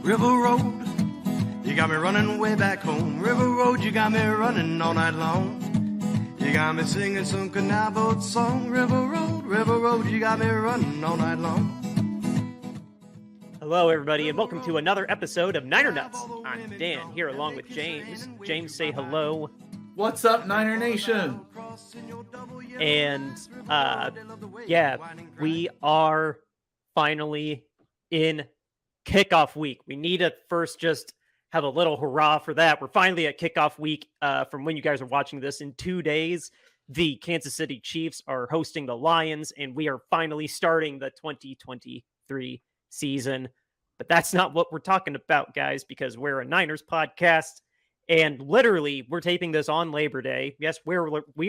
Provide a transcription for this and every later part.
River Road, you got me running way back home. River Road, you got me running all night long. You got me singing some canal boat song. River Road, you got me running all night long. Hello, everybody, and welcome to another episode of Niner Nuts. I'm Dan, here along with James. James, say hello. What's up, Niner Nation? And, we are finally in kickoff week. We need to first just have a little hurrah for that. We're finally at kickoff week from when you guys are watching this. In 2 days, the Kansas City Chiefs are hosting the Lions, and we are finally starting the 2023 season. But that's not what we're talking about, guys, because we're a Niners podcast, and literally we're taping this on Labor Day. Yes, we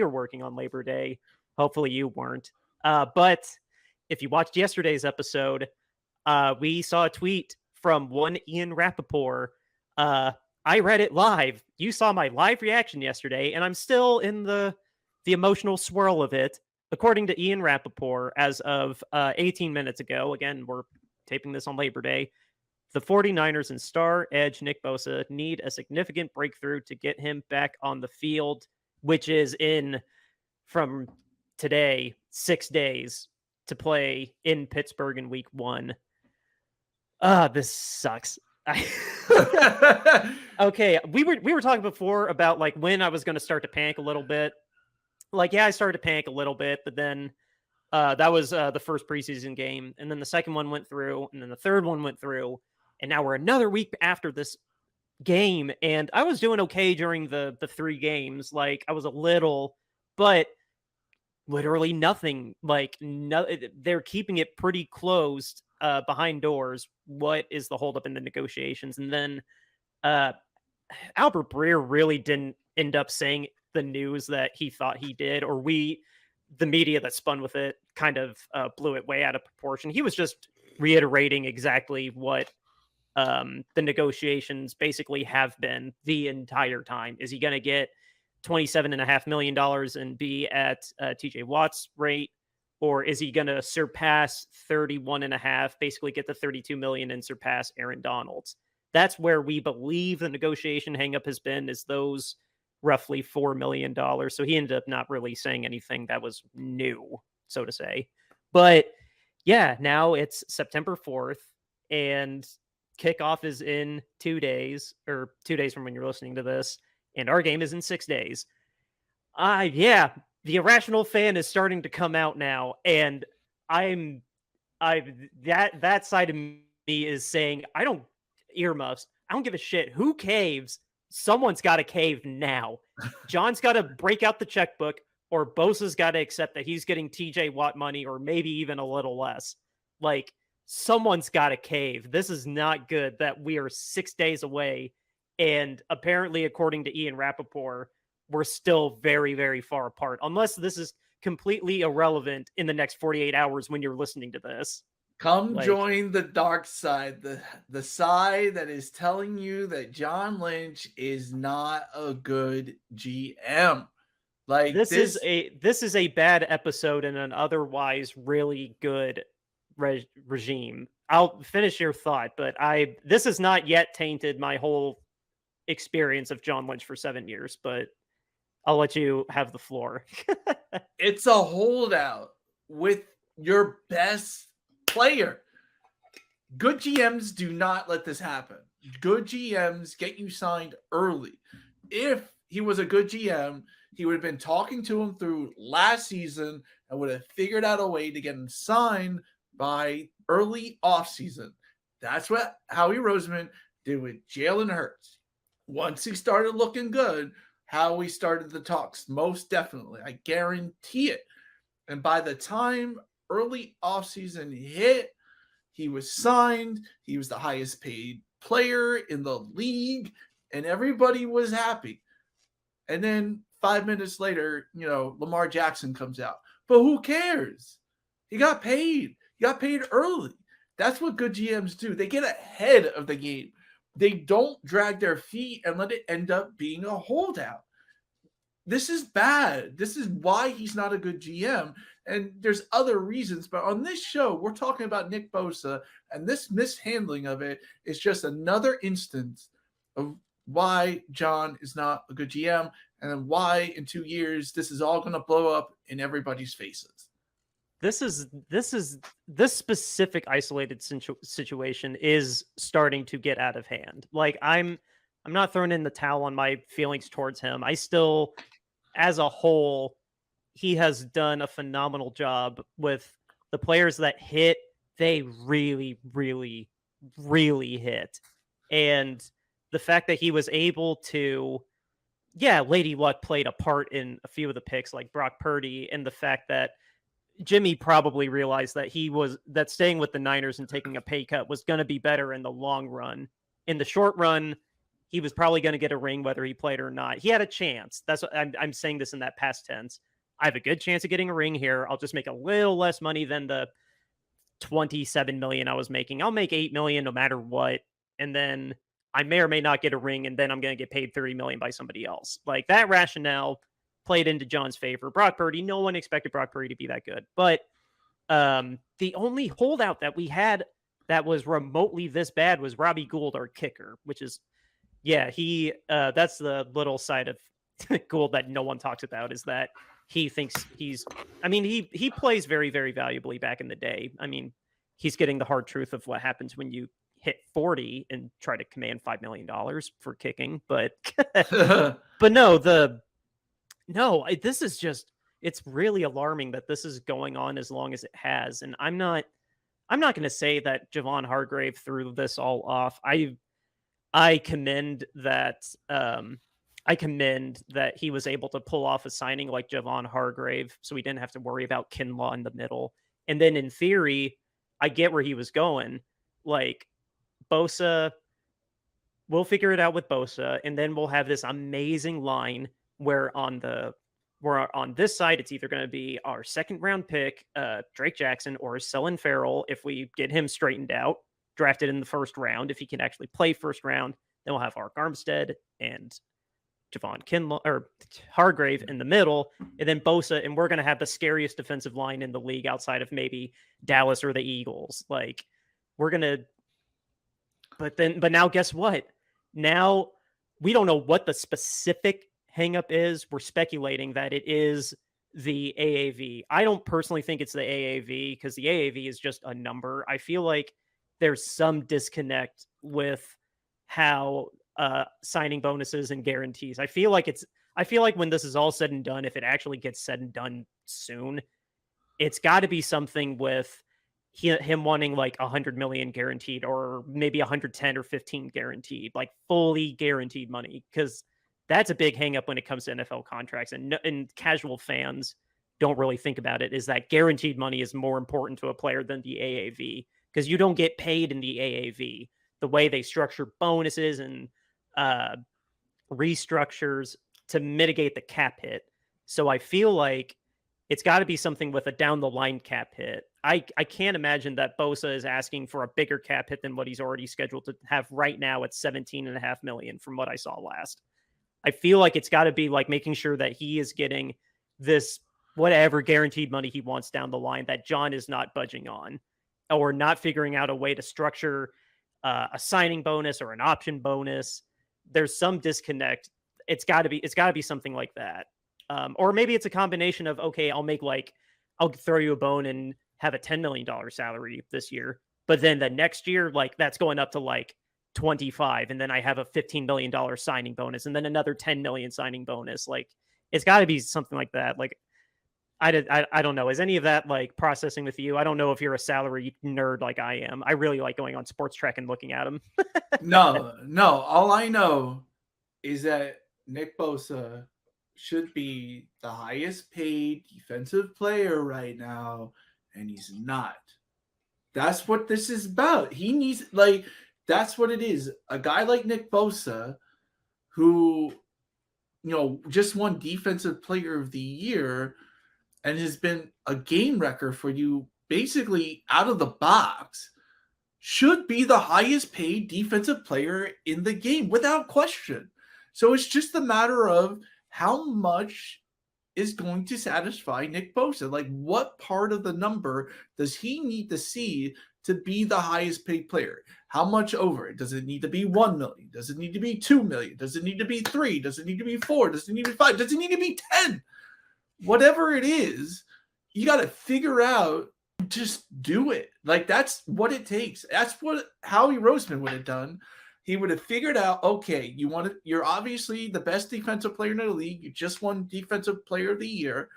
are working on Labor Day. Hopefully you weren't. But if you watched yesterday's episode, we saw a tweet from one Ian Rappaport. I read it live. You saw my live reaction yesterday, and I'm still in the emotional swirl of it. According to Ian Rappaport, as of 18 minutes ago, again, we're taping this on Labor Day, the 49ers and star edge Nick Bosa need a significant breakthrough to get him back on the field, which is from today, 6 days to play in Pittsburgh in week 1. This sucks. Okay, we were talking before about like when I was going to start to panic a little bit. I started to panic a little bit, but then that was the first preseason game, and then the second one went through, and then the third one went through, and now we're another week after this game, and I was doing okay during the 3 games. Like, I was a little, but literally nothing. They're keeping it pretty closed behind doors. What is the holdup in the negotiations? And then Albert Breer really didn't end up saying the news that he thought he did, or the media that spun with it kind of blew it way out of proportion. He was just reiterating exactly what the negotiations basically have been the entire time. Is he going to get $27.5 million and be at TJ Watt's rate, or is he going to surpass 31.5, basically get the 32 million and surpass Aaron Donald's? That's where we believe the negotiation hangup has been, is those roughly $4 million. So he ended up not really saying anything that was new, so to say. But yeah, now it's September 4th, and kickoff is in 2 days, or 2 days from when you're listening to this, and our game is in 6 days. The irrational fan is starting to come out now, and that side of me is saying, I don't earmuffs. I don't give a shit who caves. Someone's got to cave now. John's got to break out the checkbook, or Bosa's got to accept that he's getting TJ Watt money, or maybe even a little less. Like, someone's got to cave. This is not good that we are 6 days away. And apparently, according to Ian Rappaport, we're still very, very far apart, unless this is completely irrelevant in the next 48 hours when you're listening to this. Come join the dark side, the side that is telling you that John Lynch is not a good GM. Like, this is a bad episode in an otherwise really good regime. I'll finish your thought, but this has not yet tainted my whole experience of John Lynch for 7 years, but I'll let you have the floor. It's a holdout with your best player. Good GMs do not let this happen. Good GMs get you signed early. If he was a good GM, he would have been talking to him through last season and would have figured out a way to get him signed by early offseason. That's what Howie Roseman did with Jalen Hurts. Once he started looking good, Howie started the talks, most definitely. I guarantee it. And by the time early offseason hit, he was signed. He was the highest paid player in the league, and everybody was happy. And then 5 minutes later, Lamar Jackson comes out. But who cares? He got paid. He got paid early. That's what good GMs do. They get ahead of the game. They don't drag their feet and let it end up being a holdout. This is bad. This is why he's not a good GM. And there's other reasons, but on this show, we're talking about Nick Bosa, and this mishandling of it is just another instance of why John is not a good GM, and then why in 2 years this is all going to blow up in everybody's faces. This specific isolated situation is starting to get out of hand. Like I'm not throwing in the towel on my feelings towards him. I still, as a whole, he has done a phenomenal job with the players that hit. They really, really, really hit. And the fact that he was able to, Lady Luck played a part in a few of the picks, like Brock Purdy, and the fact that Jimmy probably realized that staying with the Niners and taking a pay cut was going to be better in the long run. In the short run, he was probably going to get a ring whether he played or not. He had a chance. That's what I'm saying this in that past tense. I have a good chance of getting a ring here. I'll just make a little less money than the $27 million I was making. I'll make $8 million no matter what. And then I may or may not get a ring, and then I'm going to get paid $30 million by somebody else. Like, that rationale played into John's favor. Brock Purdy, no one expected Brock Purdy to be that good. But the only holdout that we had that was remotely this bad was Robbie Gould, our kicker, which is, that's the little side of Gould that no one talks about, is that he thinks he plays very, very valuably back in the day. I mean, he's getting the hard truth of what happens when you hit 40 and try to command $5 million for kicking. But, this is just, it's really alarming that this is going on as long as it has. And I'm not going to say that Javon Hargrave threw this all off. I commend that. I commend that he was able to pull off a signing like Javon Hargrave, so we didn't have to worry about Kinlaw in the middle. And then in theory, I get where he was going. Like, Bosa, we'll figure it out with Bosa, and then we'll have this amazing line where on this side, it's either going to be our second round pick, Drake Jackson, or Sullen Farrell if we get him straightened out, drafted in the first round. If he can actually play first round, then we'll have Ark Armstead and Javon Kinlaw or Hargrave in the middle, and then Bosa, and we're going to have the scariest defensive line in the league outside of maybe Dallas or the Eagles. Like, we're going to, but now guess what? Now we don't know what the specific hangup is. We're speculating that it is the AAV. I don't personally think it's the AAV, because the AAV is just a number. I feel like there's some disconnect with how signing bonuses and guarantees. I feel like when this is all said and done, if it actually gets said and done soon, it's got to be something with him wanting like 100 million guaranteed, or maybe 110 or 15 guaranteed, like fully guaranteed money, because that's a big hang up when it comes to NFL contracts, and casual fans don't really think about it, is that guaranteed money is more important to a player than the AAV, because you don't get paid in the AAV. The way they structure bonuses and restructures to mitigate the cap hit. So I feel like it's got to be something with a down the line cap hit. I can't imagine that Bosa is asking for a bigger cap hit than what he's already scheduled to have right now at 17.5 million from what I saw last. I feel like it's got to be like making sure that he is getting this whatever guaranteed money he wants down the line that John is not budging on, or not figuring out a way to structure a signing bonus or an option bonus. There's some disconnect. It's got to be something like that. Or maybe it's a combination of, okay, I'll throw you a bone and have a $10 million salary this year, but then the next year, like, that's going up to like 25. And then I have a $15 million signing bonus, and then another 10 million signing bonus. Like, it's got to be something like that. Like, I don't know. Is any of that like processing with you? I don't know if you're a salary nerd like I am. I really like going on Sports Trek and looking at them. No. All I know is that Nick Bosa should be the highest paid defensive player right now, and he's not. That's what this is about. He needs, like, that's what it is. A guy like Nick Bosa, who, just won Defensive Player of the Year and has been a game wrecker for you basically out of the box, should be the highest paid defensive player in the game without question. So it's just a matter of how much is going to satisfy Nick Bosa? Like, what part of the number does he need to see to be the highest paid player? How much over it? Does it need to be 1 million? Does it need to be 2 million? Does it need to be 3? Does it need to be 4? Does it need to be 5? Does it need to be 10? Whatever it is, you got to figure out, just do it. Like, that's what it takes. That's what Howie Roseman would have done. He would have figured out, okay, you're obviously the best defensive player in the league. You just won Defensive Player of the Year.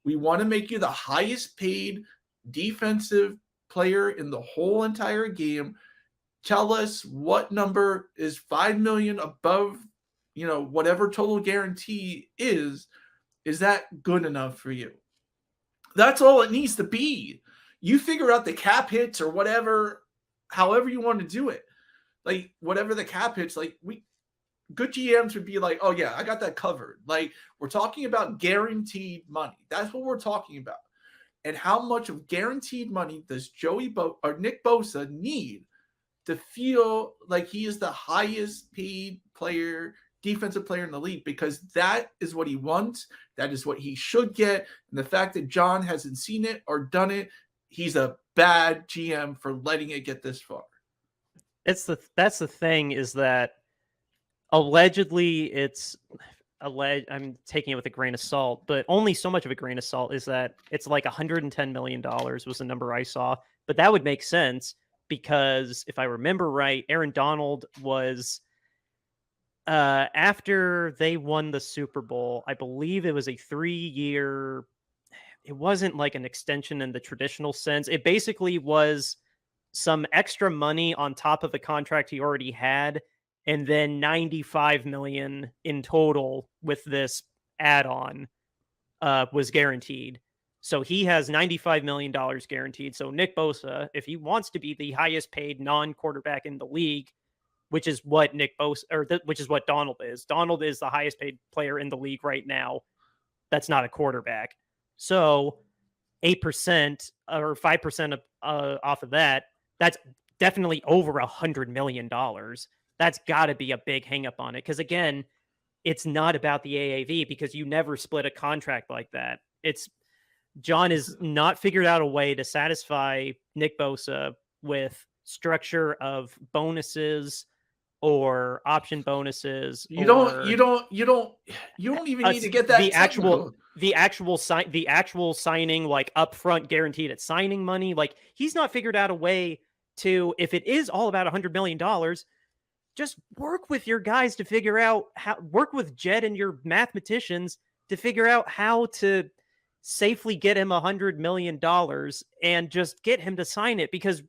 We want to make you the highest paid defensive player in the whole entire game. Tell us what number is 5 million above, whatever total guarantee is. Is that good enough for you? That's all it needs to be. You figure out the cap hits or whatever, however you want to do it. Like, whatever the cap hits, like, good GMs would be like, oh yeah, I got that covered. Like, we're talking about guaranteed money. That's what we're talking about. And how much of guaranteed money does Nick Bosa need to feel like he is the highest paid defensive player in the league? Because that is what he wants. That is what he should get. And the fact that John hasn't seen it or done it, he's a bad GM for letting it get this far. That's the thing, is that allegedly I'm taking it with a grain of salt, but only so much of a grain of salt, is that it's like $110 million was the number I saw. But that would make sense, because if I remember right, Aaron Donald was, after they won the Super Bowl, I believe it was a 3-year, it wasn't like an extension in the traditional sense. It basically was some extra money on top of the contract he already had, and then $95 million in total with this add-on was guaranteed. So he has $95 million guaranteed. So Nick Bosa, if he wants to be the highest paid non-quarterback in the league, which is what which is what Donald is. Donald is the highest paid player in the league right now. That's not a quarterback. So 8% or 5% off of that, that's definitely over $100 million. That's got to be a big hang up on it. Because again, it's not about the AAV, because you never split a contract like that. John has not figured out a way to satisfy Nick Bosa with structure of bonuses or option bonuses. You don't even need to get that the actual signing, like upfront guaranteed at signing money. Like, he's not figured out a way to, if it is all about $100 million, just work with your guys to figure out work with Jed and your mathematicians to figure out how to safely get him $100 million and just get him to sign it. Because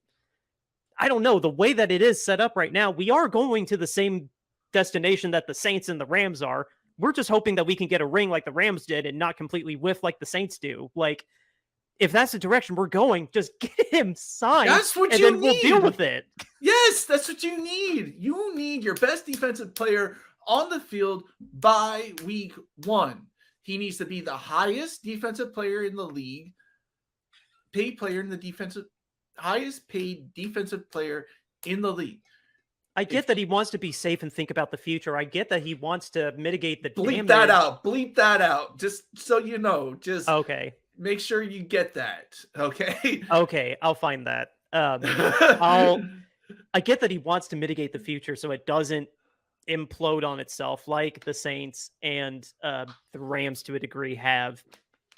I don't know, the way that it is set up right now, we are going to the same destination that the Saints and the Rams are. We're just hoping that we can get a ring like the Rams did and not completely whiff like the Saints do. Like, if that's the direction we're going, just get him signed. That's what and you then need. We'll deal with it. Yes, that's what you need. You need your best defensive player on the field by week 1. He needs to be the highest defensive player in the league, highest paid defensive player in the league. I get that he wants to be safe and think about the future. I get that he wants to mitigate the damage. Bleep that out. Just so you know. Just okay. Make sure you get that. Okay. Okay, I'll find that. I get that he wants to mitigate the future so it doesn't implode on itself like the Saints and the Rams to a degree have.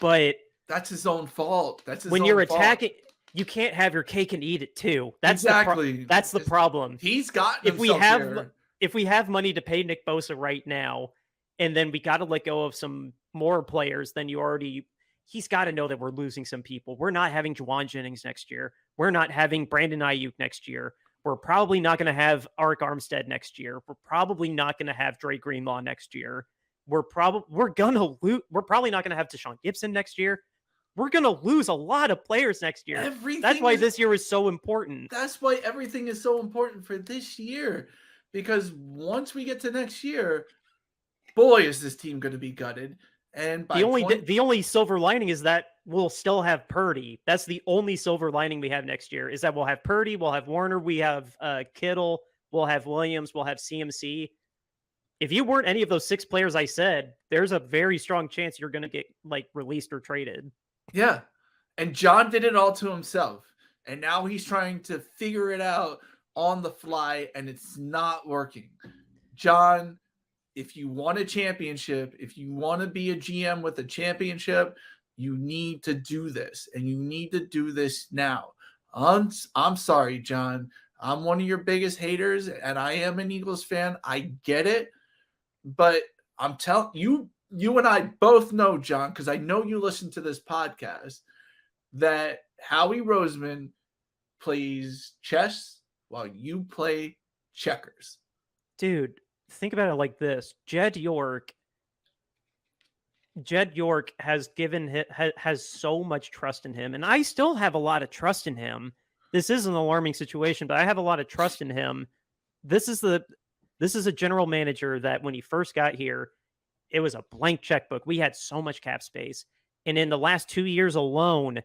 But that's his own fault. When you're attacking, you can't have your cake and eat it too. That's exactly. That's the problem. He's got if we have money to pay Nick Bosa right now, and then we got to let go of some more players than he's got to know that we're losing some people. We're not having Juwan Jennings next year. We're not having Brandon Ayuk next year. We're probably not going to have Arik Armstead next year. We're probably not going to have Dre Greenlaw next year. We're probably not going to have Deshaun Gibson next year. We're going to lose a lot of players next year. That's why this year is so important. That's why everything is so important for this year. Because once we get to next year, boy, is this team going to be gutted. And the only silver lining is that we'll still have Purdy. That's the only silver lining we have next year, is that we'll have Purdy, we'll have Warner, we have Kittle, we'll have Williams, we'll have CMC. if you weren't any of those 6 players I said, there's a very strong chance you're going to get like released or traded. Yeah. And John did it all to himself. And now he's trying to figure it out on the fly, and it's not working. John, if you want a championship, if you want to be a GM with a championship, you need to do this, and you need to do this now. I'm sorry, John. I'm one of your biggest haters, and I am an Eagles fan. I get it. But I'm telling you, you and I both know, John, because I know you listen to this podcast, that Howie Roseman plays chess while you play checkers. Dude, think about it like this. Jed York has has so much trust in him, and I still have a lot of trust in him. This is an alarming situation, but I have a lot of trust in him. This is a general manager that when he first got here, it was a blank checkbook. We had so much cap space, and in the last 2 years alone,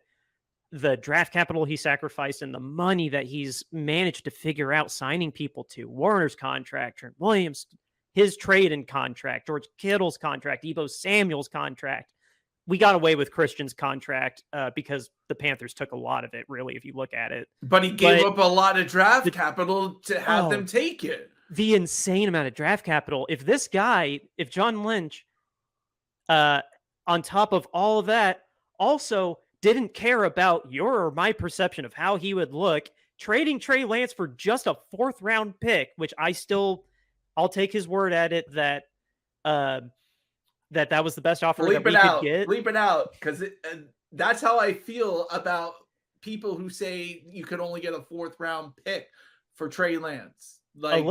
the draft capital he sacrificed and the money that he's managed to figure out signing people to Warner's contract, Trent Williams, his trade and contract, George Kittle's contract, Deebo Samuel's contract. We got away with Christian's contract because the Panthers took a lot of it, really, if you look at it. But he gave up a lot of draft capital to have them take it. The insane amount of draft capital. If this guy, if John Lynch, on top of all of that, also didn't care about your or my perception of how he would look, trading Trey Lance for just a 4th round pick, which I'll take his word at it that that was the best offer that we could get. Bleep it out, because that's how I feel about people who say you could only get a 4th round pick for Trey Lance. Like,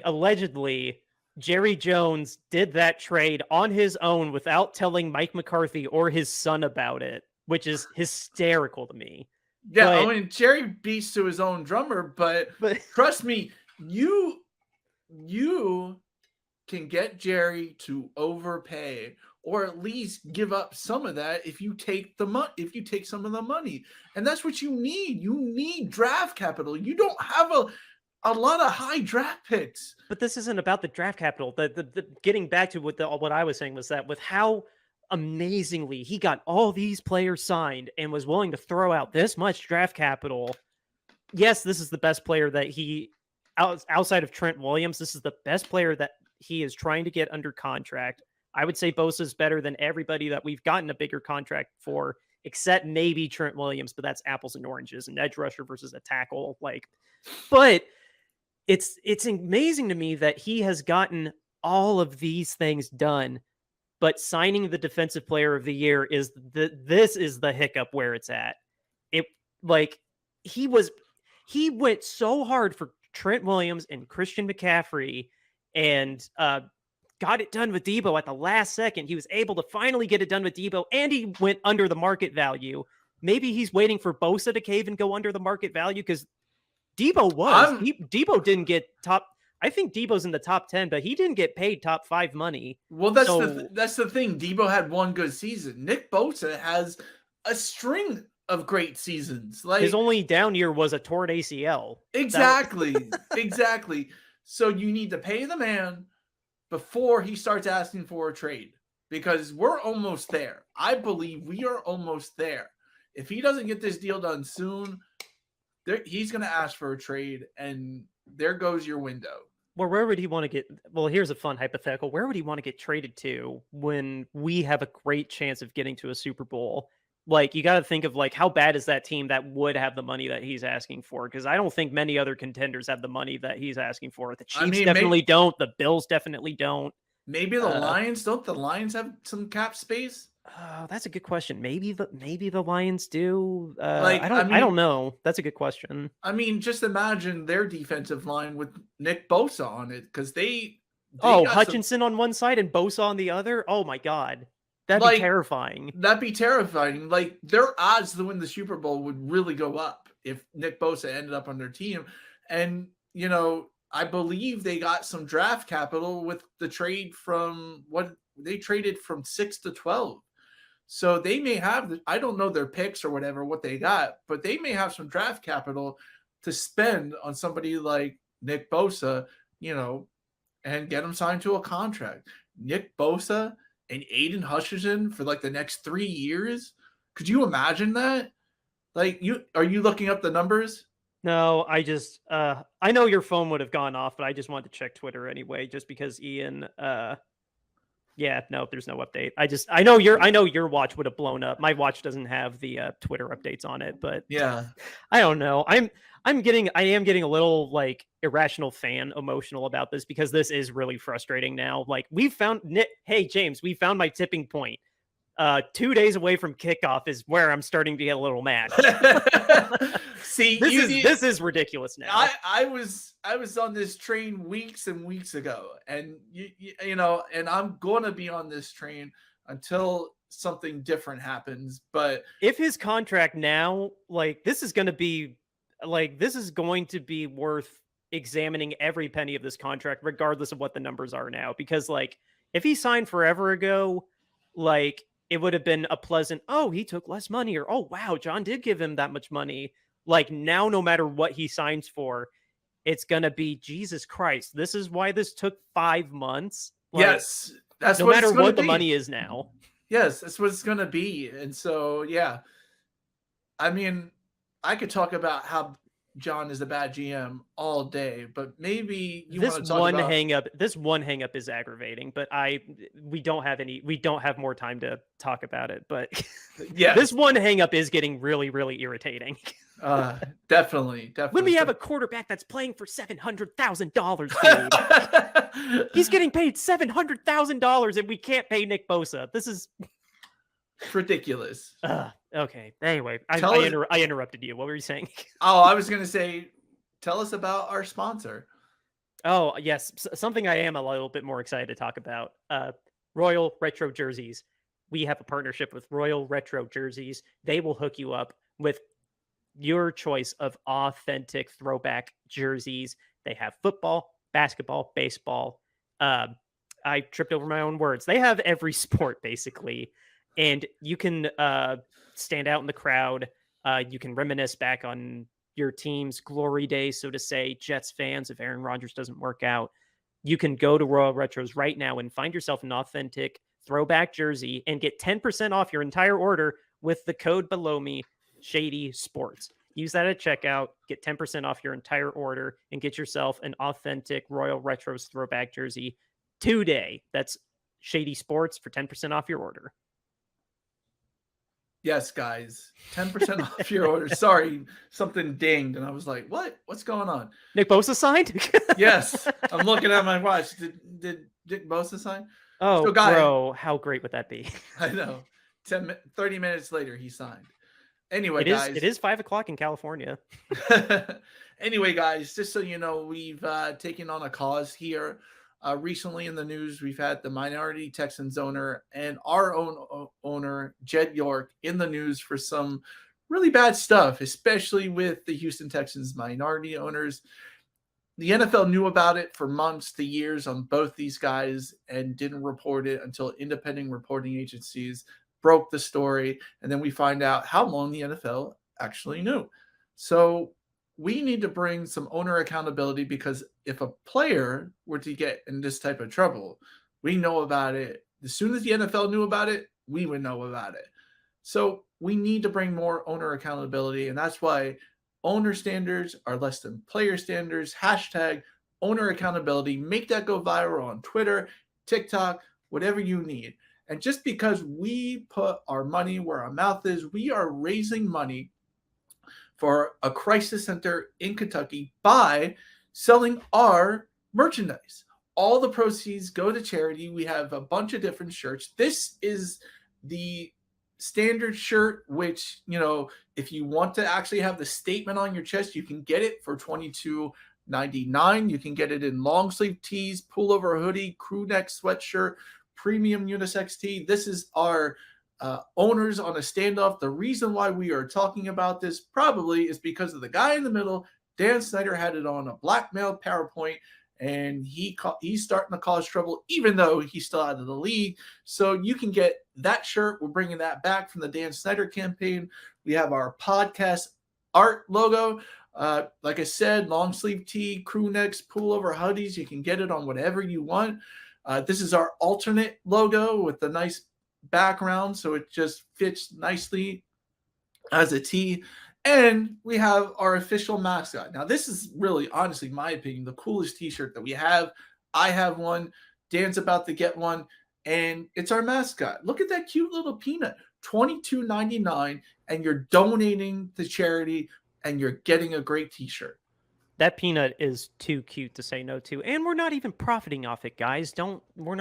allegedly, Jerry Jones did that trade on his own without telling Mike McCarthy or his son about it, which is hysterical to me. Yeah, I mean, Jerry beats to his own drummer, but trust me, you can get Jerry to overpay, or at least give up some of that if you take some of the money. And that's what you need. You need draft capital. You don't have a lot of high draft picks. But this isn't about the draft capital. The getting back to what I was saying was that with how amazingly he got all these players signed and was willing to throw out this much draft capital. Yes, this is the best player that he, outside of Trent Williams, this is the best player that he is trying to get under contract. I would say Bosa is better than everybody that we've gotten a bigger contract for, except maybe Trent Williams, but that's apples and oranges, an edge rusher versus a tackle. But it's amazing to me that he has gotten all of these things done, but signing the defensive player of the year is this is the hiccup where it's at. He went so hard for Trent Williams and Christian McCaffrey and got it done with Deebo at the last second. He was able to finally get it done with Deebo, and he went under the market value. Maybe he's waiting for Bosa to cave and go under the market value, because Deebo didn't get top. I think Deebo's in the top 10, but he didn't get paid top 5 money. Well, that's the thing. Deebo had one good season. Nick Bosa has a string of great seasons. Like, his only down year was a torn ACL. Exactly. Exactly. So you need to pay the man before he starts asking for a trade, because we're almost there. I believe we are almost there. If he doesn't get this deal done soon, he's going to ask for a trade, and there goes your window. Well, where would he want to get? Well, here's a fun hypothetical. Where would he want to get traded to when we have a great chance of getting to a Super Bowl? Like, you got to think of, like, how bad is that team that would have the money that he's asking for? Because I don't think many other contenders have the money that he's asking for. The Chiefs definitely don't. The Bills definitely don't. Maybe the Lions don't. The Lions have some cap space. That's a good question. Maybe the Lions do. I don't know. That's a good question. I mean, just imagine their defensive line with Nick Bosa on it, because they Hutchinson on one side and Bosa on the other. Oh my God, that'd be terrifying. That'd be terrifying. Like, their odds to win the Super Bowl would really go up if Nick Bosa ended up on their team. And I believe they got some draft capital with the trade from what they traded from 6 to 12. So they may have, I don't know their picks or whatever, what they got, but they may have some draft capital to spend on somebody like Nick Bosa, and get him signed to a contract. Nick Bosa and Aiden Hutchinson for like the next 3 years. Could you imagine that? Like, are you looking up the numbers? No, I know your phone would have gone off, but I just wanted to check Twitter anyway, just because Ian, yeah, no, there's no update. I know your watch would have blown up. My watch doesn't have the Twitter updates on it, but Yeah. I don't know. I am getting a little like irrational fan emotional about this because this is really frustrating now. Like we found hey James, we found my tipping point. 2 days away from kickoff is where I'm starting to get a little mad. See, this is ridiculous now. I was on this train weeks and weeks ago, and you know, and I'm gonna be on this train until something different happens. But if his contract now, like this is going to be worth examining every penny of this contract, regardless of what the numbers are now. Because like if he signed forever ago, like it would have been a pleasant, oh, he took less money, or oh wow, John did give him that much money. Like now, no matter what he signs for, it's gonna be Jesus Christ. This is why this took 5 months. Like, yes, that's no matter what the money is now. Yes, that's what it's gonna be. And so yeah, I mean, I could talk about how John is a bad GM all day, but maybe you want to talk about this one hang up is aggravating, but we don't have more time to talk about it. But yeah, this one hang up is getting really, really irritating. Definitely. When we have a quarterback that's playing for $700,000, he's getting paid $700,000, and we can't pay Nick Bosa. This is ridiculous. Okay. Anyway, I interrupted you. What were you saying? Oh, I was going to say, tell us about our sponsor. Oh, yes. Something I am a little bit more excited to talk about. Royal Retro Jerseys. We have a partnership with Royal Retro Jerseys. They will hook you up with your choice of authentic throwback jerseys. They have football, basketball, baseball. I tripped over my own words. They have every sport, basically. And you can stand out in the crowd. You can reminisce back on your team's glory days, so to say. Jets fans, if Aaron Rodgers doesn't work out, you can go to Royal Retros right now and find yourself an authentic throwback jersey and get 10% off your entire order with the code below me, Shady Sports. Use that at checkout, get 10% off your entire order, and get yourself an authentic Royal Retros throwback jersey today. That's Shady Sports for 10% off your order. Yes, guys, 10% off your order. Sorry, something dinged, and I was like, "What? What's going on?" Nick Bosa signed? Yes, I'm looking at my watch. Did Nick Bosa sign? Oh, so, bro, how great would that be? I know. 30 minutes later, he signed. Anyway, guys, it is 5:00 in California. Anyway, guys, just so you know, we've taken on a cause here. Recently in the news, we've had the Minority Texans owner and our own owner, Jed York, in the news for some really bad stuff, especially with the Houston Texans minority owners. The NFL knew about it for months to years on both these guys and didn't report it until independent reporting agencies broke the story. And then we find out how long the NFL actually knew. So we need to bring some owner accountability, because if a player were to get in this type of trouble, we know about it. As soon as the NFL knew about it, we would know about it. So we need to bring more owner accountability. And that's why owner standards are less than player standards. Hashtag owner accountability. Make that go viral on Twitter, TikTok, whatever you need. And just because we put our money where our mouth is, we are raising money for a crisis center in Kentucky by selling our merchandise. All the proceeds go to charity. We have a bunch of different shirts. This is the standard shirt, which, you know, if you want to actually have the statement on your chest, you can get it for $22.99. You can get it in long sleeve tees, pullover hoodie, crew neck sweatshirt, premium unisex tee. This is our owners on a standoff. The reason why we are talking about this probably is because of the guy in the middle. Dan Snyder had it on a blackmail PowerPoint, and he's starting to cause trouble, even though he's still out of the league. So you can get that shirt. We're bringing that back from the Dan Snyder campaign. We have our podcast art logo. Like I said, long sleeve tee, crew necks, pullover hoodies. You can get it on whatever you want. This is our alternate logo with the nice background, so it just fits nicely as a tee. And we have our official mascot. Now, this is really, honestly, my opinion, the coolest t-shirt that we have. I have one. Dan's about to get one. And it's our mascot. Look at that cute little peanut. $22.99, and you're donating to charity, and you're getting a great t-shirt. That peanut is too cute to say no to, and we're not even profiting off it, guys. We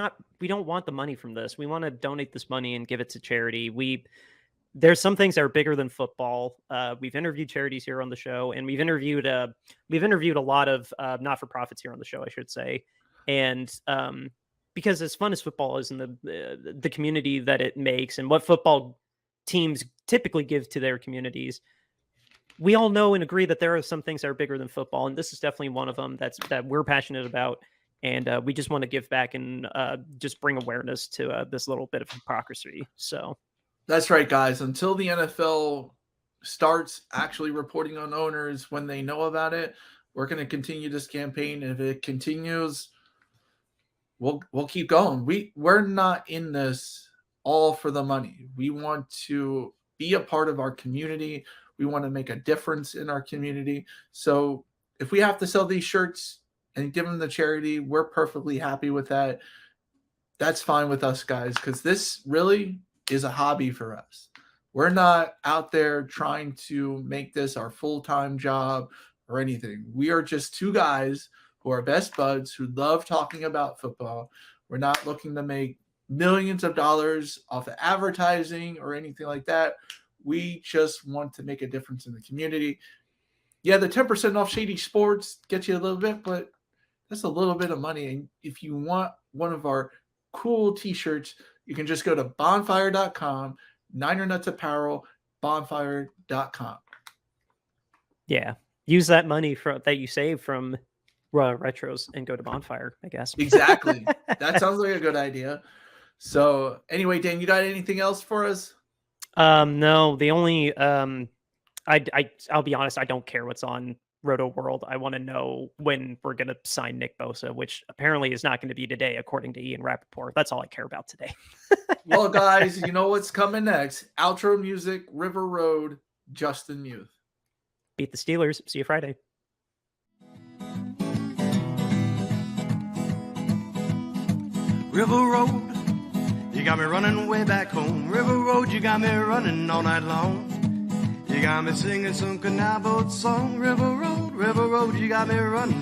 don't want the money from this. We want to donate this money and give it to charity. There's some things that are bigger than football. We've interviewed charities here on the show, and we've interviewed a lot of not-for-profits here on the show, I should say. And because as fun as football is, and the community that it makes, and what football teams typically give to their communities, we all know and agree that there are some things that are bigger than football, and this is definitely one of them that we're passionate about, and we just want to give back and just bring awareness to this little bit of hypocrisy. So that's right, guys. Until the NFL starts actually reporting on owners when they know about it, we're going to continue this campaign. And if it continues, we'll keep going. We're not in this all for the money. We want to be a part of our community. We want to make a difference in our community. So if we have to sell these shirts and give them to charity, we're perfectly happy with that. That's fine with us, guys, because this really is a hobby for us. We're not out there trying to make this our full-time job or anything. We are just two guys who are best buds who love talking about football. We're not looking to make millions of dollars off of advertising or anything like that. We just want to make a difference in the community. Yeah, the 10% off Shady Sports gets you a little bit, but that's a little bit of money. And if you want one of our cool t-shirts, you can just go to bonfire.com, Niner Nuts Apparel, bonfire.com. yeah, use that money that you save from retros and go to Bonfire, I guess. Exactly. That sounds like a good idea. So anyway, Dan, you got anything else for us? No, the only I'll be honest, I don't care what's on Roto World. I want to know when we're going to sign Nick Bosa, which apparently is not going to be today, according to Ian Rappaport. That's all I care about today. Well, guys, you know what's coming next. Outro music, River Road, Justin Muth. Beat the Steelers. See you Friday. River Road, you got me running way back home. River Road, you got me running all night long. You got me singing some canal boat song. River Road, you got me running.